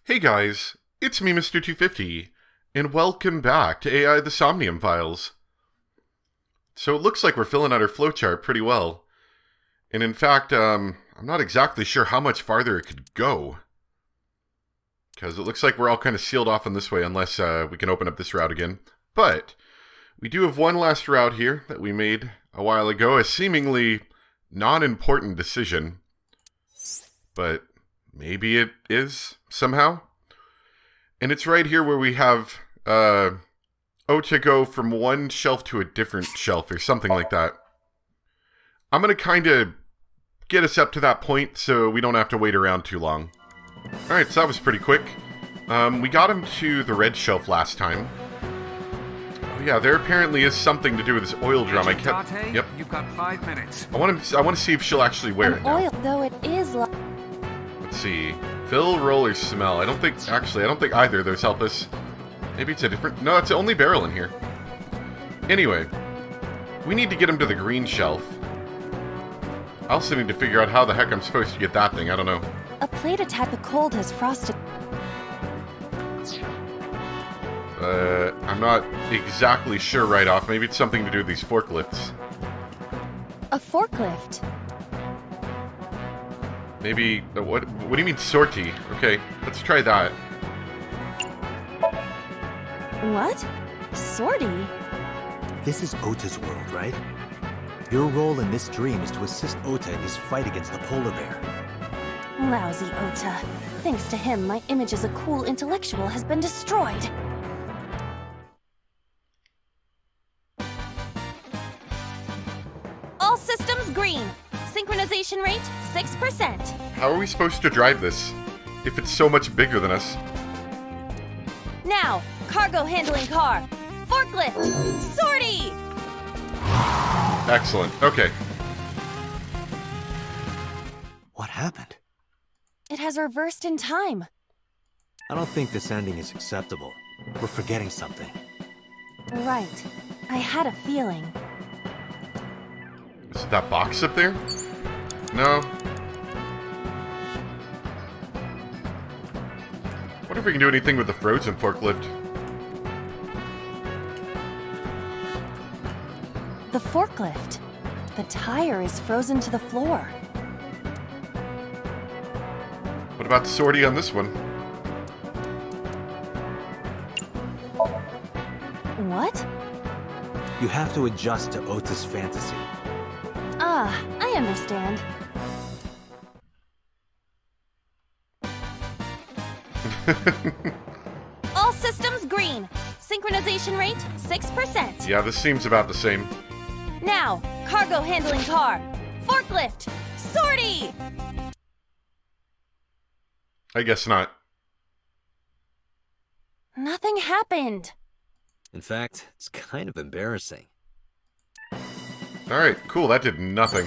Hey guys, it's me, Mr. 250, and welcome back to AI the Somnium Files. So it looks like we're filling out our flowchart pretty well. And in fact, I'm not exactly sure how much farther it could go. Because it looks like we're all kind of sealed off in this way unless we can open up this route again. But we do have one last route here that we made a while ago, a seemingly non-important decision. But maybe it is somehow. And it's right here where we have to go from one shelf to a different shelf or something like that. I'm going to kind of get us up to that point so we don't have to wait around too long. Alright, so that was pretty quick. We got him to the red shelf last time. Oh yeah, there apparently is something to do with this oil drum. I kept... Yep. You've got 5 minutes. I want to see if she'll actually wear it now. Oil, though it is like... Let's see. Fill, roll, or smell. I don't think either of those help us. Maybe it's a different... No, it's the only barrel in here. Anyway, we need to get him to the green shelf. I also need to figure out how the heck I'm supposed to get that thing. I don't know. A plate attack the cold has frosted. I'm not exactly sure right off. Maybe it's something to do with these forklifts. A forklift. Maybe... What do you mean sortie? Okay, let's try that. What? Sortie? This is Ota's world, right? Your role in this dream is to assist Ota in his fight against the polar bear. Lousy Ota. Thanks to him, my image as a cool intellectual has been destroyed. All systems green. Synchronization rate 6%. How are we supposed to drive this if it's so much bigger than us? Now, cargo handling car. Forklift. Sortie! Excellent. Okay. What happened? It has reversed in time. I don't think this ending is acceptable. We're forgetting something. Right. I had a feeling. Is it that box up there? No. Wonder if we can do anything with the frozen forklift. The forklift. The tire is frozen to the floor. What about sortie on this one? What? You have to adjust to Ota's fantasy. Ah, I understand. All systems green. Synchronization rate 6%. Yeah, this seems about the same. Now, cargo handling car. Forklift. Sortie! I guess not. Nothing happened. In fact, it's kind of embarrassing. Alright, cool, that did nothing.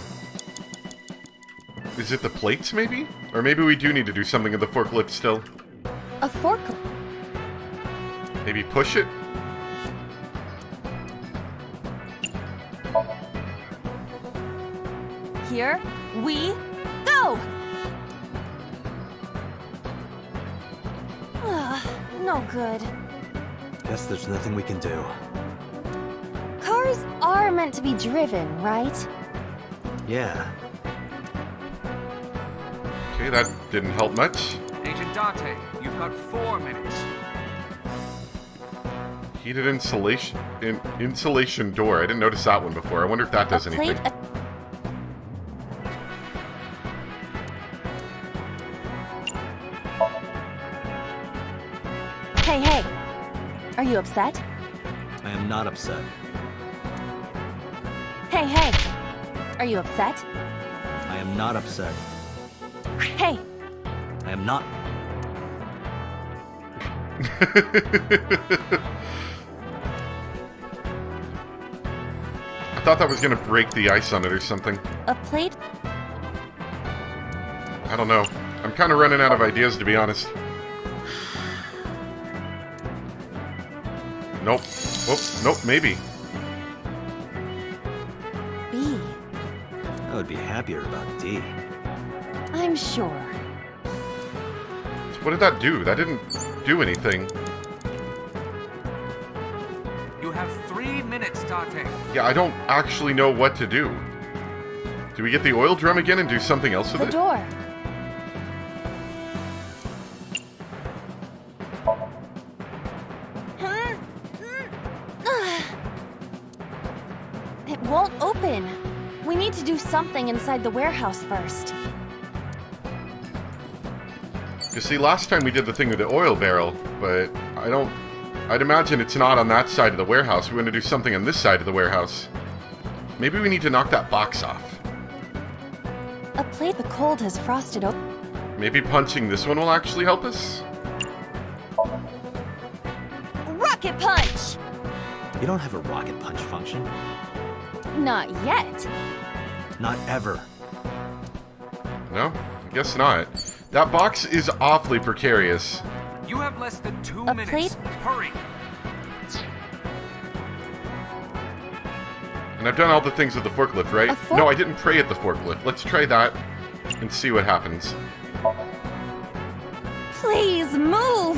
Is it the plates, maybe? Or maybe we do need to do something with the forklift still. A forklift. Maybe push it? Here we go! No good. Guess there's nothing we can do. Cars are meant to be driven, right? Yeah. Okay, that didn't help much. Agent Date, you've got 4 minutes. Heated insulation door. I didn't notice that one before. I wonder if that does anything. Hey. Are you upset? I am not upset. Hey. Are you upset? I am not upset. Hey. I am not. I thought that was gonna break the ice on it or something. A plate? I don't know. I'm kind of running out of ideas, to be honest. Nope. Oh, nope, maybe. B. I would be happier about D. I'm sure. What did that do? That didn't do anything. You have 3 minutes, Date. Yeah, I don't actually know what to do. Do we get the oil drum again and do something else with The it? door. It won't open. We need to do something inside the warehouse first. You see, last time we did the thing with the oil barrel, but I'd imagine it's not on that side of the warehouse. We want to do something on this side of the warehouse. Maybe we need to knock that box off. A plate the cold has frosted open. Maybe punching this one will actually help us? Rocket punch! You don't have a rocket punch function. Not yet. Not ever. No? I guess not. That box is awfully precarious. You have less than 2 A minutes. plate? Hurry. And I've done all the things with the forklift, right? A fork- No, I didn't pray at the forklift. Let's try that and see what happens. Please move!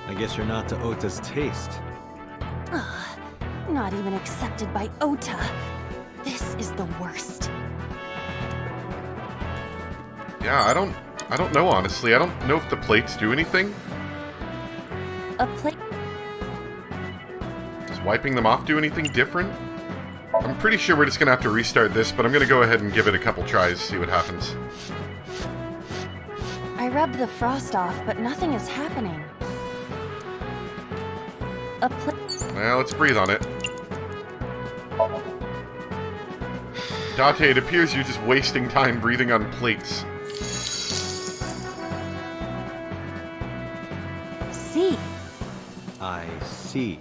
I guess you're not to Ota's taste. Ugh, not even accepted by Ota. This is the worst. Yeah, I don't know, honestly. I don't know if the plates do anything. A plate. Does wiping them off do anything different? I'm pretty sure we're just gonna have to restart this, but I'm gonna go ahead and give it a couple tries, see what happens. I rubbed the frost off, but nothing is happening. A plate. Well, let's breathe on it. Date, it appears you're just wasting time breathing on plates. See. I see.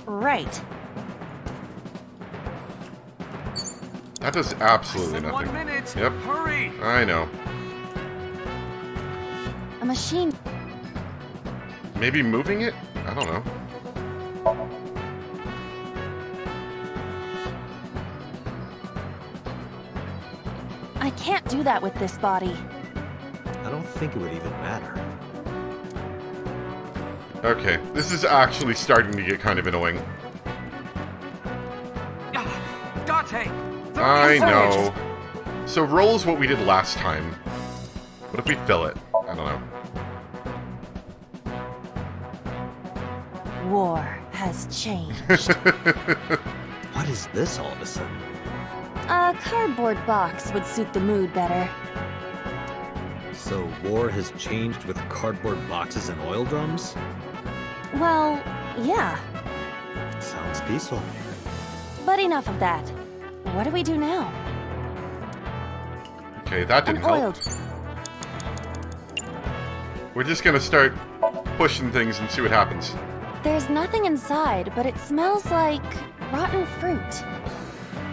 Right. That does absolutely Less than 1 nothing. minute. Yep. Hurry. I know. A machine. Maybe moving it? I don't know. I can't do that with this body. I don't think it would even matter. Okay, this is actually starting to get kind of annoying. Date. I know. So roll is what we did last time. What if we fill it? I don't know. War has changed. What is this all of a sudden? A cardboard box would suit the mood better. So war has changed with cardboard boxes and oil drums? Well, yeah. Sounds peaceful. But enough of that. What do we do now? Okay, that An didn't help. oiled. We're just gonna start pushing things and see what happens. There's nothing inside, but it smells like rotten fruit.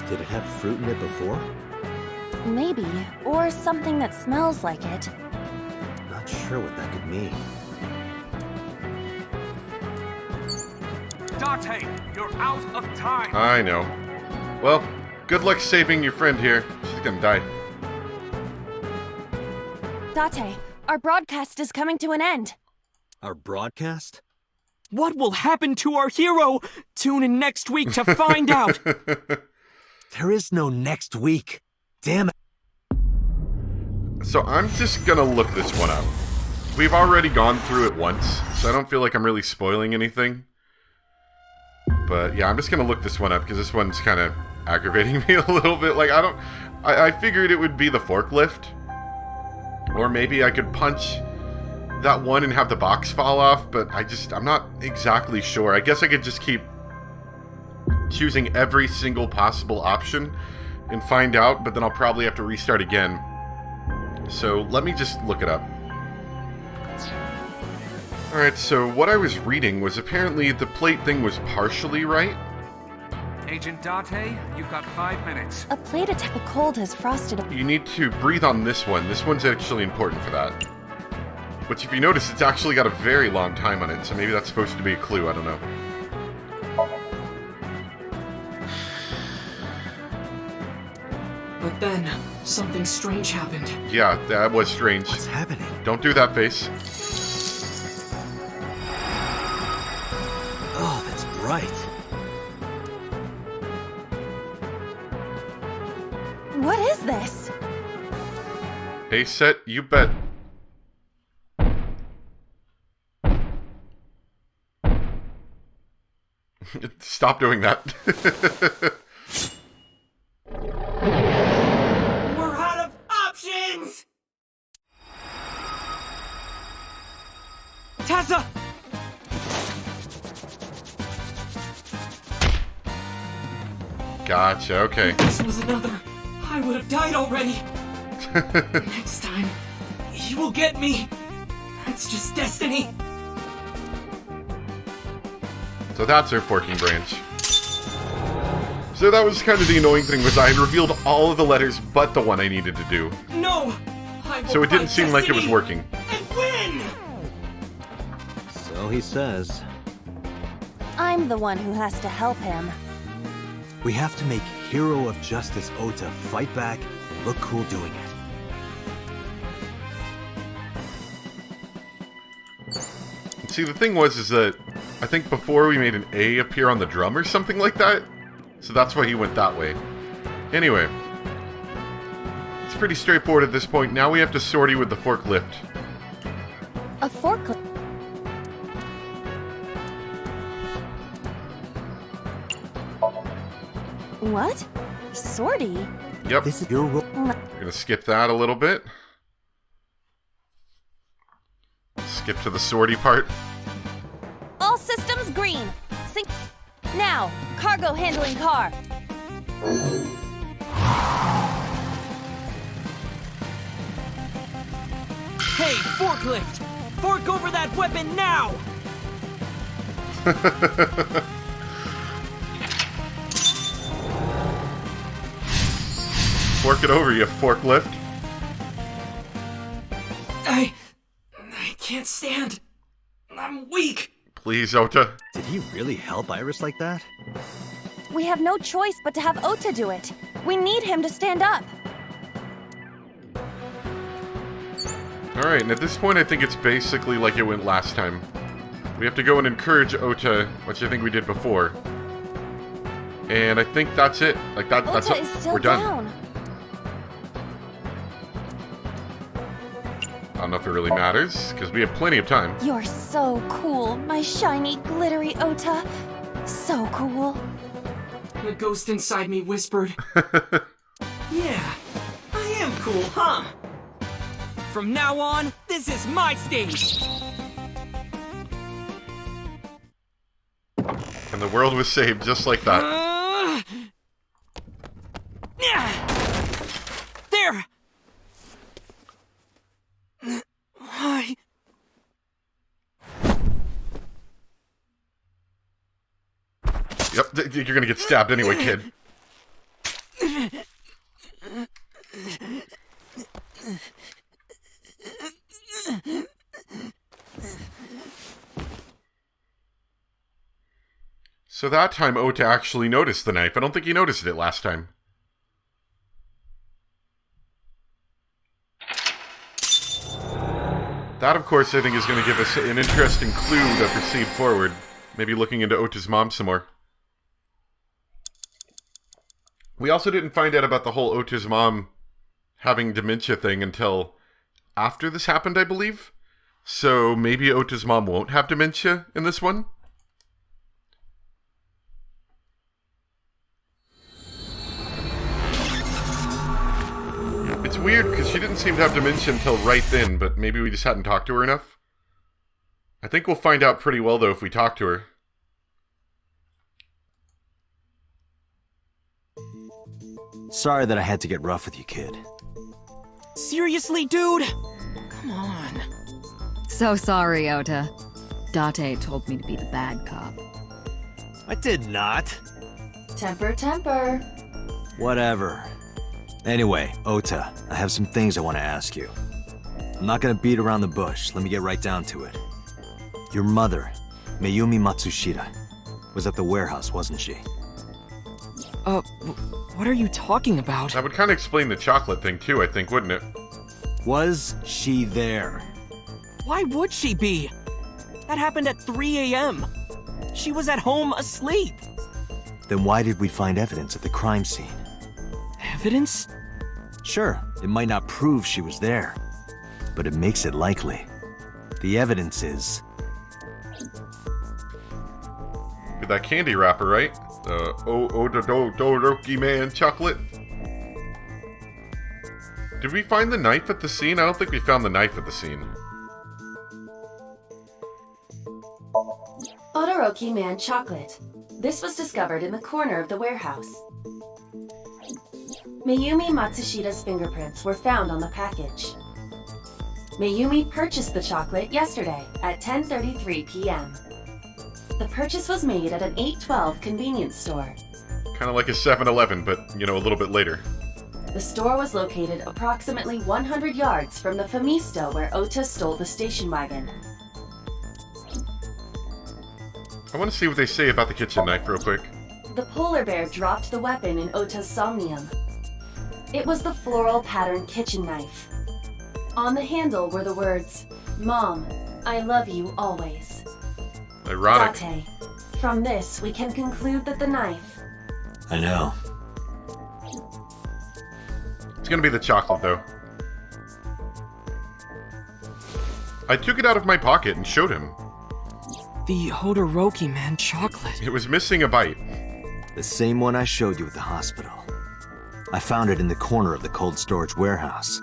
Did it have fruit in it before? Maybe. Or something that smells like it. Not sure what that could mean. Date, you're out of time. I know. Well, good luck saving your friend here. She's gonna die. Date, our broadcast is coming to an end. Our broadcast? What will happen to our hero? Tune in next week to find out. There is no next week. Damn it. So I'm just gonna look this one up. We've already gone through it once, so I don't feel like I'm really spoiling anything. But yeah, I'm just gonna look this one up because this one's kind of aggravating me a little bit. Like, I figured it would be the forklift. Or maybe I could punch that one and have the box fall off, but I'm not exactly sure. I guess I could just keep choosing every single possible option and find out, but then I'll probably have to restart again. So let me just look it up. Alright, so what I was reading was apparently the plate thing was partially right. Agent Date, you've got 5 minutes. A plate attack. The cold has frosted. You need to breathe on this one. This one's actually important for that. Which, if you notice, it's actually got a very long time on it, so maybe that's supposed to be a clue, I don't know. But then, Something strange happened. Yeah, that was strange. What's happening? Don't do that face. Oh, that's bright. What is this? Hey, Set, you bet. Stop doing that. We're out of options! Tessa! Gotcha, okay. If this was another, I would have died already. Next time, you will get me. That's just destiny. So that's our forking branch. So that was kind of the annoying thing, was I had revealed all of the letters but the one I needed to do. No! I will So it didn't fight seem like it was destiny working. And win! So he says. I'm the one who has to help him. We have to make Hero of Justice Ota fight back and look cool doing it. See, the thing was, is that I think before we made an A appear on the drum or something like that. So that's why he went that way. Anyway. It's pretty straightforward at this point. Now we have to sortie with the forklift. A forklift. What? Sortie? Yep. This is your role. We're gonna skip that a little bit. Skip to the sortie part. All systems green. Sync. Now, cargo handling car. Hey, forklift! Fork over that weapon now! Fork it over, you forklift. I can't stand. I'm weak. Please, Ota. Did he really help Iris like that? We have no choice but to have Ota do it. We need him to stand up. Alright, and at this point I think it's basically like it went last time. We have to go and encourage Ota, which I think we did before. And I think that's it. Like that's Ota is still we're done. down. I don't know if it really matters, because we have plenty of time. You're so cool, my shiny, glittery Ota. So cool. The ghost inside me whispered. Yeah, I am cool, huh? From now on, this is my stage. And the world was saved just like that. There! Yep, you're gonna get stabbed anyway, kid. So that time Ota actually noticed the knife. I don't think he noticed it last time. That, of course, I think is going to give us an interesting clue to proceed forward. Maybe looking into Ota's mom some more. We also didn't find out about the whole Ota's mom having dementia thing until after this happened, I believe. So maybe Ota's mom won't have dementia in this one? It's weird because she didn't seem to have dementia until right then, but maybe we just hadn't talked to her enough. I think we'll find out pretty well, though, if we talk to her. Sorry that I had to get rough with you, kid. Seriously, dude? Come on. So sorry, Ota. Date told me to be the bad cop. I did not. Temper, temper. Whatever. Anyway, Ota, I have some things I want to ask you. I'm not gonna beat around the bush. Let me get right down to it. Your mother, Mayumi Matsushita, was at the warehouse, wasn't she? What are you talking about? That would kind of explain the chocolate thing too, I think, wouldn't it? Was she there? Why would she be? That happened at 3 a.m. She was at home asleep. Then why did we find evidence at the crime scene? Evidence? Sure, it might not prove she was there, but it makes it likely. The evidence is... With that candy wrapper, right? Todoroki man chocolate. Did we find the knife at the scene? I don't think we found the knife at the scene. Todoroki Man chocolate. This was discovered in the corner of the warehouse. Mayumi Matsushida's fingerprints were found on the package. Mayumi purchased the chocolate yesterday at 10:33 p.m. The purchase was made at an 812 convenience store. Kind of like a 7-Eleven, but, you know, a little bit later. The store was located approximately 100 yards from the Famisto where Ota stole the station wagon. I want to see what they say about the kitchen knife real quick. The polar bear dropped the weapon in Ota's Somnium. It was the floral pattern kitchen knife. On the handle were the words, "Mom, I love you always." Ironic. Date. From this, we can conclude that the knife... I know. It's gonna be the chocolate, though. I took it out of my pocket and showed him. The Todoroki Man chocolate. It was missing a bite. The same one I showed you at the hospital. I found it in the corner of the cold storage warehouse.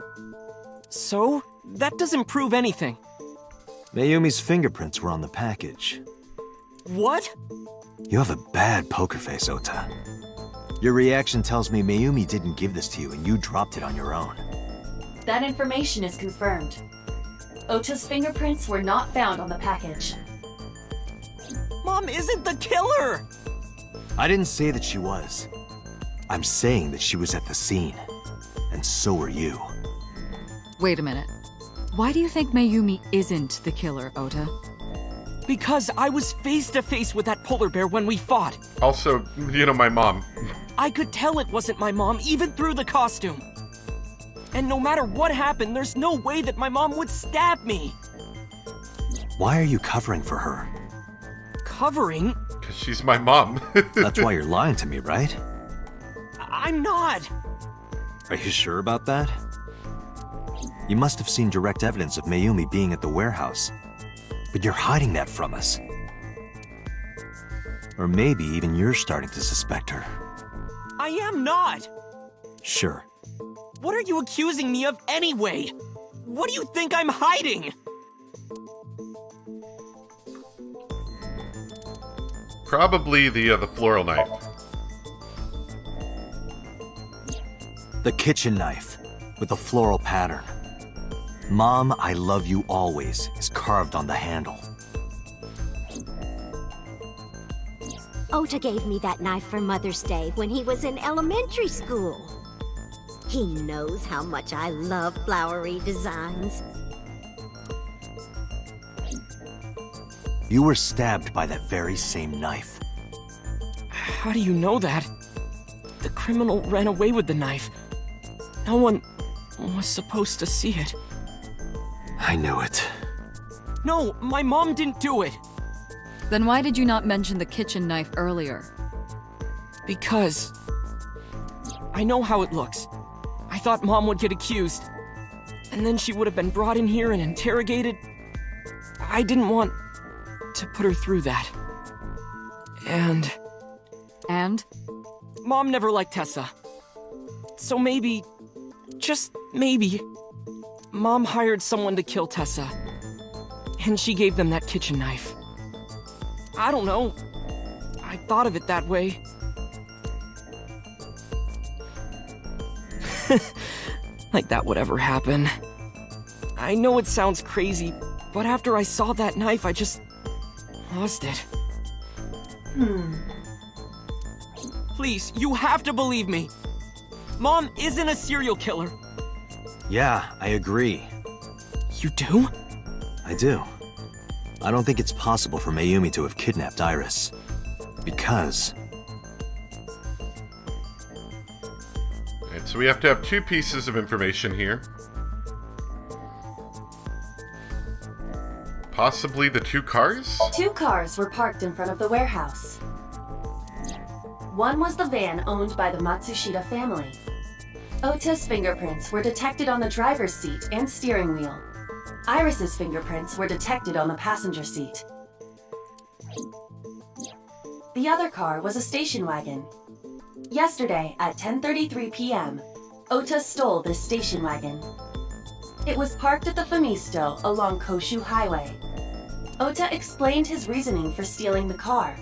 So? That doesn't prove anything. Mayumi's fingerprints were on the package. What? You have a bad poker face, Ota. Your reaction tells me Mayumi didn't give this to you and you dropped it on your own. That information is confirmed. Ota's fingerprints were not found on the package. Mom isn't the killer! I didn't say that she was. I'm saying that she was at the scene. And so were you. Wait a minute. Why do you think Mayumi isn't the killer, Ota? Because I was face to face with that polar bear when we fought. Also, you know, my mom. I could tell it wasn't my mom, even through the costume. And no matter what happened, there's no way that my mom would stab me. Why are you covering for her? Covering? Because she's my mom. That's why you're lying to me, right? I'm not. Are you sure about that? You must have seen direct evidence of Mayumi being at the warehouse. But you're hiding that from us. Or maybe even you're starting to suspect her. I am not. Sure. What are you accusing me of anyway? What do you think I'm hiding? Probably the floral knife. The kitchen knife with a floral pattern. Mom, I love you always is carved on the handle. Ota gave me that knife for Mother's Day when he was in elementary school. He knows how much I love flowery designs. You were stabbed by that very same knife. How do you know that? The criminal ran away with the knife. No one was supposed to see it. I knew it. No, my mom didn't do it. Then why did you not mention the kitchen knife earlier? Because I know how it looks. I thought Mom would get accused. And then she would have been brought in here and interrogated. I didn't want to put her through that. And Mom never liked Tessa. So maybe, just maybe, Mom hired someone to kill Tessa. And she gave them that kitchen knife. I don't know. I thought of it that way. Like that would ever happen. I know it sounds crazy, but after I saw that knife, I just lost it. Please, you have to believe me. Mom isn't a serial killer. Yeah, I agree. You do? I do. I don't think it's possible for Mayumi to have kidnapped Iris. Because... So we have to have 2 pieces of information here. Possibly the 2 cars? 2 cars were parked in front of the warehouse. One was the van owned by the Matsushita family. Ota's fingerprints were detected on the driver's seat and steering wheel. Iris's fingerprints were detected on the passenger seat. The other car was a station wagon. Yesterday at 10:33 p.m., Ota stole this station wagon. It was parked at the Famisto along Koshu Highway. Ota explained his reasoning for stealing the car.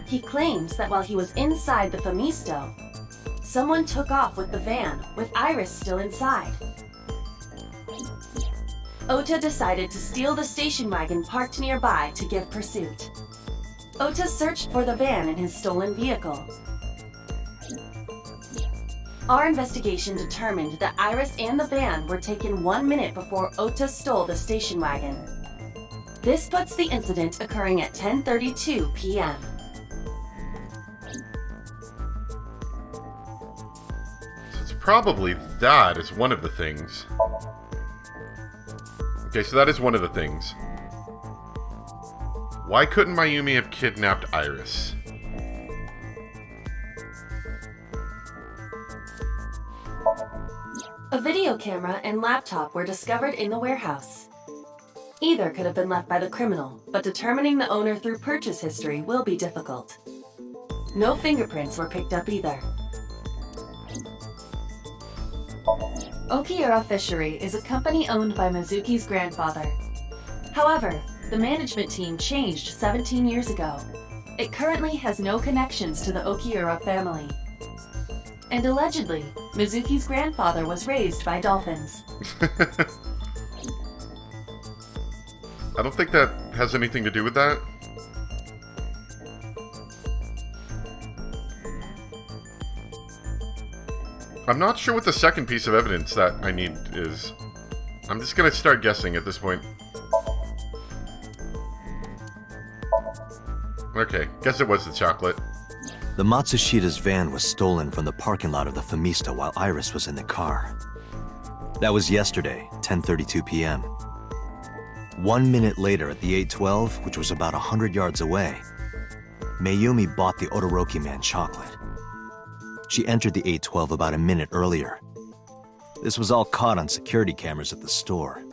He claims that while he was inside the Famisto, someone took off with the van with Iris still inside. Ota decided to steal the station wagon parked nearby to give pursuit. Ota searched for the van in his stolen vehicle. Our investigation determined that Iris and the van were taken 1 minute before Ota stole the station wagon. This puts the incident occurring at 10:32 p.m. So it's probably that is one of the things. Okay, so that is one of the things. Why couldn't Mayumi have kidnapped Iris? A video camera and laptop were discovered in the warehouse. Either could have been left by the criminal, but determining the owner through purchase history will be difficult. No fingerprints were picked up either. Okiura Fishery is a company owned by Mizuki's grandfather. However, the management team changed 17 years ago. It currently has no connections to the Okiura family. And allegedly, Mizuki's grandfather was raised by dolphins. I don't think that has anything to do with that. I'm not sure what the second piece of evidence that I need is. I'm just gonna start guessing at this point. Okay, guess it was the chocolate. The Matsushita's van was stolen from the parking lot of the Famisto while Iris was in the car. That was yesterday, 10:32 p.m. 1 minute later at the 812, which was about 100 yards away, Mayumi bought the Odoroki Man chocolate. She entered the 812 about a minute earlier. This was all caught on security cameras at the store.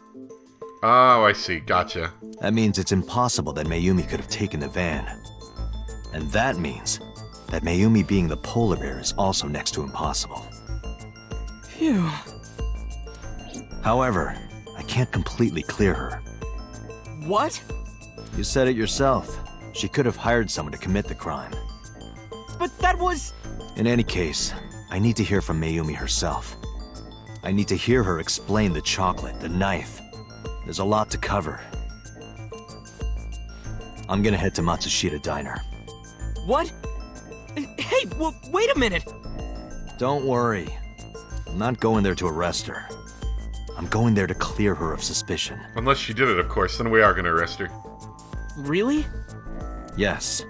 Oh, I see. Gotcha. That means it's impossible that Mayumi could have taken the van. And that means that Mayumi being the polar bear is also next to impossible. Phew. However, I can't completely clear her. What? You said it yourself. She could have hired someone to commit the crime. But that was... In any case, I need to hear from Mayumi herself. I need to hear her explain the chocolate, the knife. There's a lot to cover. I'm gonna head to Matsushita Diner. What? Hey, wait a minute! Don't worry. I'm not going there to arrest her. I'm going there to clear her of suspicion. Unless she did it, of course, then we are gonna arrest her. Really? Yes.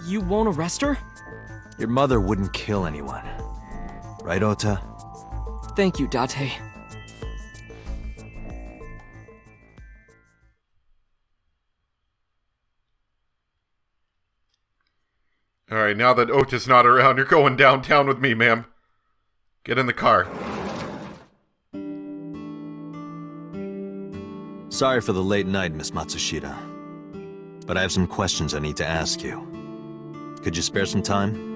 You won't arrest her? Your mother wouldn't kill anyone. Right, Ota? Thank you, Date. Alright, now that Ota's not around, you're going downtown with me, ma'am. Get in the car. Sorry for the late night, Miss Matsushita. But I have some questions I need to ask you. Could you spare some time?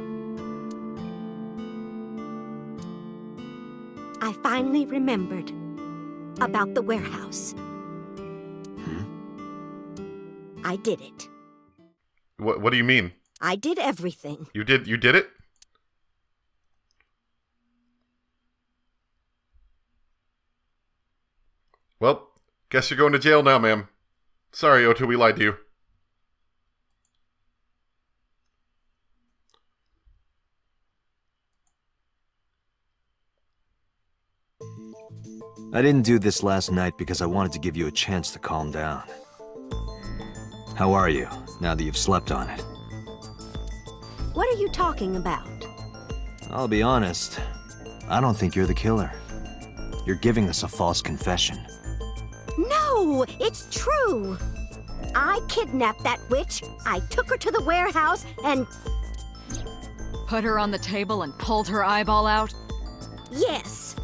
I finally remembered about the warehouse. I did it. What do you mean? I did everything. You did it? Well, guess you're going to jail now, ma'am. Sorry, Ota, we lied to you. I didn't do this last night because I wanted to give you a chance to calm down. How are you, now that you've slept on it? What are you talking about? I'll be honest. I don't think you're the killer. You're giving us a false confession. No, it's true. I kidnapped that witch. I took her to the warehouse and Put her on the table and pulled her eyeball out? yes,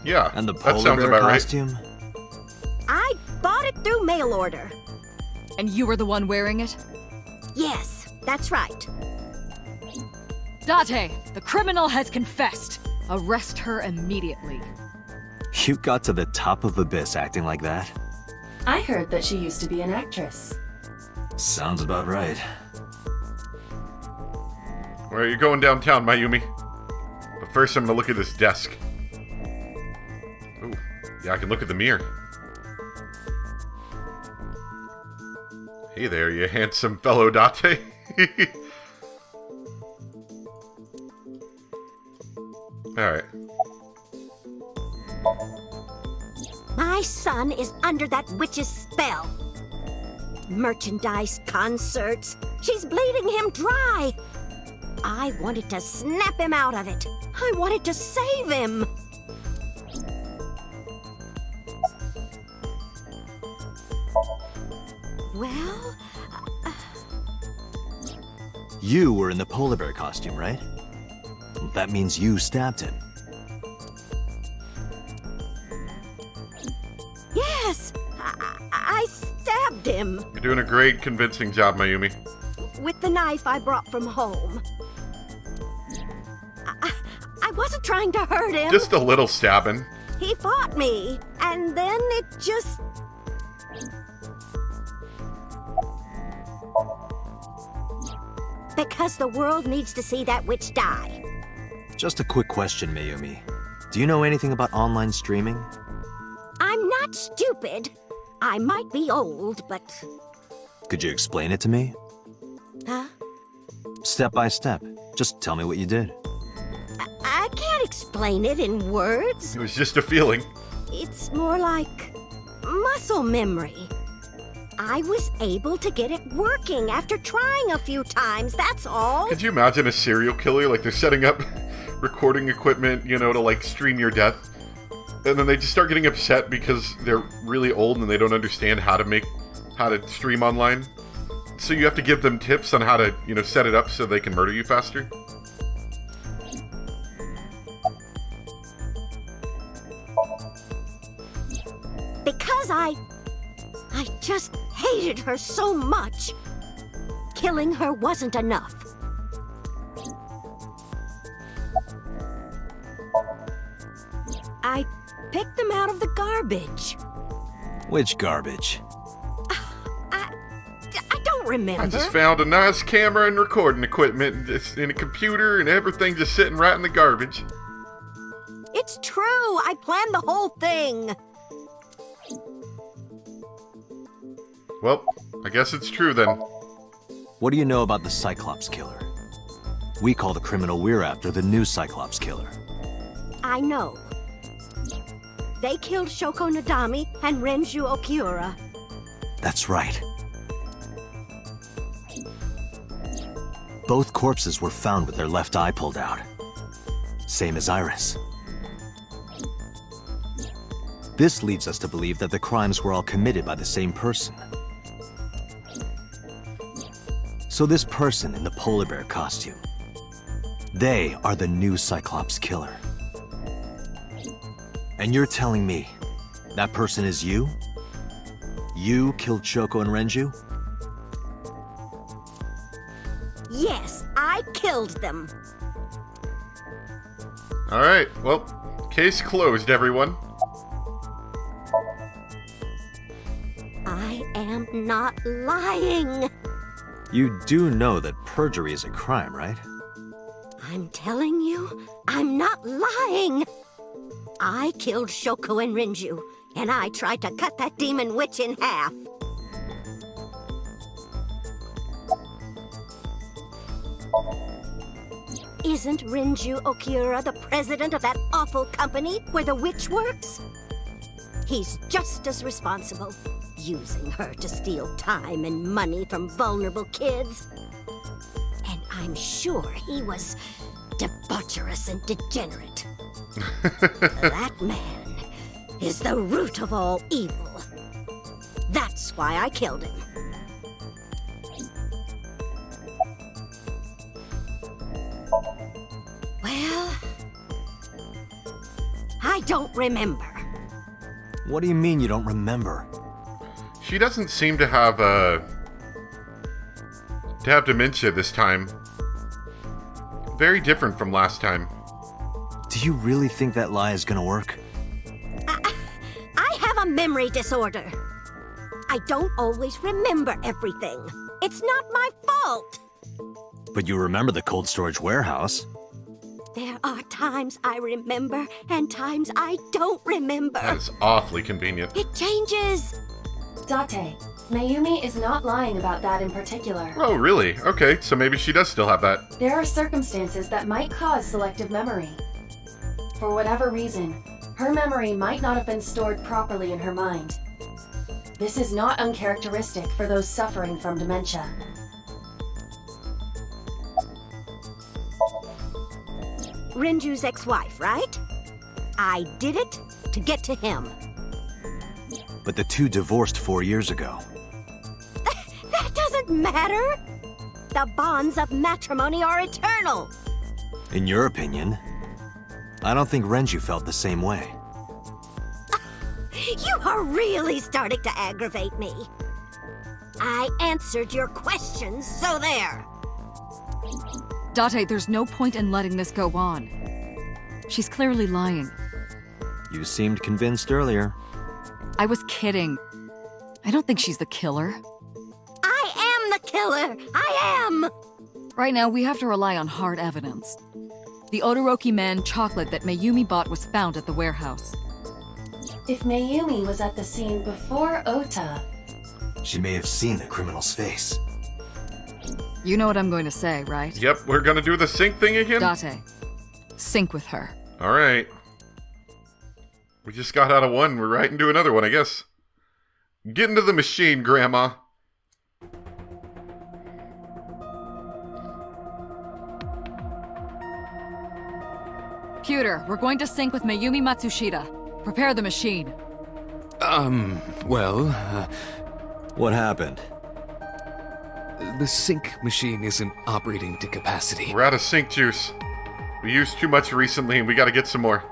Yeah, And the that polar sounds bear about right. costume? I bought it through mail order. And you were the one wearing it? Yes, that's right. Date, the criminal has confessed. Arrest her immediately. You got to the top of Abyss acting like that? I heard that she used to be an actress. Sounds about right. Where are you going downtown, Mayumi? But first I'm gonna look at this desk. Oh, yeah, I can look at the mirror. Hey there, you handsome fellow Date. Alright. My son is under that witch's spell. Merchandise, concerts. She's bleeding him dry. I wanted to snap him out of it. I wanted to save him. Well, You were in the polar bear costume, right? That means you stabbed him. yes, I stabbed him You're doing a great convincing job, Mayumi. with the knife I brought from home. I wasn't trying to hurt him. Just a little stabbing. He fought me, and then it just... Because the world needs to see that witch die. Just a quick question, Mayumi. Do you know anything about online streaming? I'm not stupid. I might be old, but... Could you explain it to me? Huh? Step by step. Just tell me what you did. I can't explain it in words. It was just a feeling. It's more like muscle memory. I was able to get it working after trying a few times, that's all. Could you imagine a serial killer? Like, they're setting up recording equipment, you know, to, like, stream your death. And then they just start getting upset because they're really old and they don't understand how to stream online. So you have to give them tips on how to, you know, set it up so they can murder you faster. Because I just hated her so much. Killing her wasn't enough. I picked them out of the garbage. Which garbage? I don't remember. I just found a nice camera and recording equipment and a computer and everything just sitting right in the garbage. It's true. I planned the whole thing. Well, I guess it's true then. What do you know about the Cyclops killer? We call the criminal we're after the new Cyclops killer. I know. They killed Shoko Nadami and Renju Okiura. That's right. Both corpses were found with their left eye pulled out. Same as Iris. This leads us to believe that the crimes were all committed by the same person. So this person in the polar bear costume, they are the new Cyclops killer. And you're telling me that person is you? You killed Shoko and Renju? Yes, I killed them. Alright, well, case closed, everyone. I am not lying. You do know that perjury is a crime, right? I'm telling you, I'm not lying. I killed Shoko and Renju, and I tried to cut that demon witch in half. Isn't Renju Okiura the president of that awful company where the witch works? He's just as responsible, using her to steal time and money from vulnerable kids. And I'm sure he was debaucherous and degenerate. That man is the root of all evil. That's why I killed him. Well, I don't remember. What do you mean you don't remember? She doesn't seem to have dementia this time. Very different from last time. Do you really think that lie is gonna work? I have a memory disorder. I don't always remember everything. It's not my fault. But you remember the cold storage warehouse. There are times I remember and times I don't remember. That is awfully convenient. It changes. Date, Mayumi is not lying about that in particular. Oh, really? Okay, so maybe she does still have that. There are circumstances that might cause selective memory. For whatever reason, her memory might not have been stored properly in her mind. This is not uncharacteristic for those suffering from dementia. Rinju's ex-wife, right? I did it to get to him. But the two divorced 4 years ago. That doesn't matter. The bonds of matrimony are eternal. In your opinion, I don't think Renju felt the same way. You are really starting to aggravate me. I answered your questions, so there. Date, there's no point in letting this go on. She's clearly lying. You seemed convinced earlier. I was kidding. I don't think she's the killer. I am the killer! I am! Right now, we have to rely on hard evidence. The Odoroki Man chocolate that Mayumi bought was found at the warehouse. If Mayumi was at the scene before Ota, She may have seen the criminal's face. You know what I'm going to say, right? Yep, we're gonna do the sync thing again? Date, sync with her. Alright. We just got out of one, we're right into another one, I guess. Get into the machine, Grandma. Pewter, we're going to sync with Mayumi Matsushita. Prepare the machine. What happened? The sync machine isn't operating to capacity. We're out of sync juice. We used too much recently and we gotta get some more.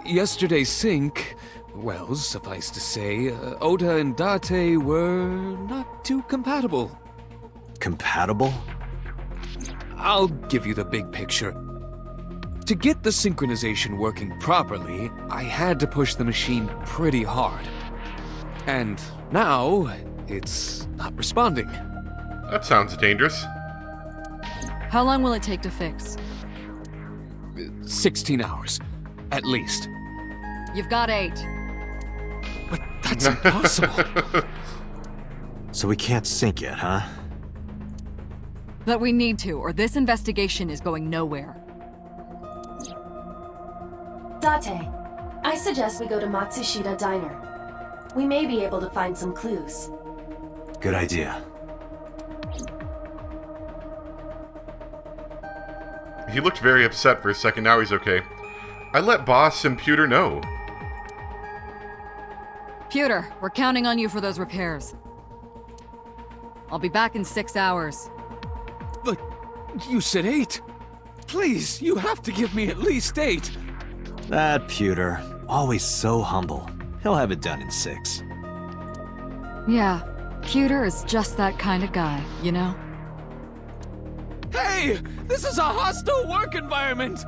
Yesterday's sync, well, suffice to say, Ota and Date were not too compatible. Compatible? I'll give you the big picture. To get the synchronization working properly, I had to push the machine pretty hard. And now, it's not responding. That sounds dangerous. How long will it take to fix? 16 hours, at least. You've got 8. But that's impossible. So we can't sync yet, huh? But we need to, or this investigation is going nowhere. Date, I suggest we go to Matsushita Diner. We may be able to find some clues. Good idea. He looked very upset for a second, now he's okay. I let Boss and Pewter know. Pewter, we're counting on you for those repairs. I'll be back in 6 hours. But you said 8. Please, you have to give me at least 8. That Pewter, always so humble. He'll have it done in 6. Yeah, Pewter is just that kind of guy, you know? Hey, this is a hostile work environment.